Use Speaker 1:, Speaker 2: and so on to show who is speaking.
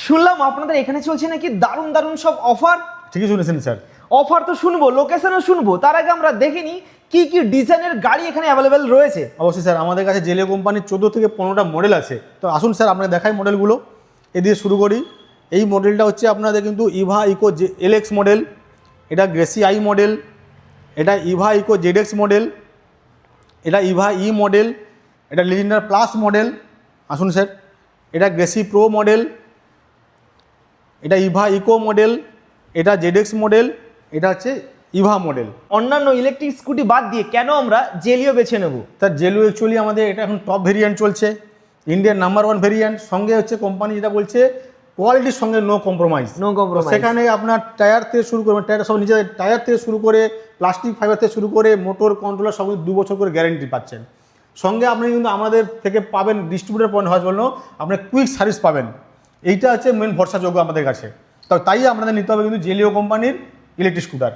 Speaker 1: শুনলাম আপনাদের এখানে চলছে নাকি দারুণ দারুণ সব অফার।
Speaker 2: ঠিকই শুনেছেন স্যার।
Speaker 1: অফার তো শুনবো, লোকেশনও শুনবো, তার আগে আমরা দেখিনি কি কি ডিজাইনের গাড়ি এখানে অ্যাভেলেবেল রয়েছে।
Speaker 2: অবশ্যই স্যার, আমাদের কাছে জেলিও কোম্পানির 14 থেকে 15টা মডেল আছে। তো আসুন স্যার আপনাকে দেখাই মডেলগুলো। এ দিয়ে শুরু করি। এই মডেলটা হচ্ছে আপনাদের কিন্তু ইভা ইকো এলএক্স মডেল, এটা গ্রেসি আই মডেল, এটা ইভা ইকো জেডএক্স মডেল, এটা ইভা ই মডেল, এটা লিজেন্ডার প্লাস মডেল। আসুন স্যার, এটা গ্রেসি প্রো মডেল, এটা ইভা ইকো মডেল, এটা জেডএক্স মডেল, এটা হচ্ছে ইভা মডেল।
Speaker 1: অন্যান্য ইলেকট্রিক স্কুটি বাদ দিয়ে কেন আমরা জেলিও বেছে নেব?
Speaker 2: তার জেলু অ্যাকচুয়ালি আমাদের এটা এখন টপ ভেরিয়েন্ট চলছে, ইন্ডিয়ার নাম্বার 1 ভেরিয়েন্ট। সঙ্গে হচ্ছে কোম্পানি যেটা বলছে কোয়ালিটির সঙ্গে নো কম্প্রোমাইজ।
Speaker 1: No compromise.
Speaker 2: সেখানে আপনার টায়ার থেকে শুরু করে, টায়ার সব নিজেদের টায়ার থেকে শুরু করে প্লাস্টিক ফাইবার থেকে শুরু করে মোটর কন্ট্রোলার সব 2 বছর করে গ্যারেন্টি পাচ্ছেন। সঙ্গে আপনি কিন্তু আমাদের থেকে পাবেন ডিস্ট্রিবিউটার পয়েন্ট হওয়ার জন্য আপনি কুইক সার্ভিস পাবেন। এইটা হচ্ছে মেন ভরসাযোগ্য আমাদের কাছে। তো তাই আপনাদের নিতে হবে কিন্তু জেলিও কোম্পানির ইলেকট্রিক স্কুটার।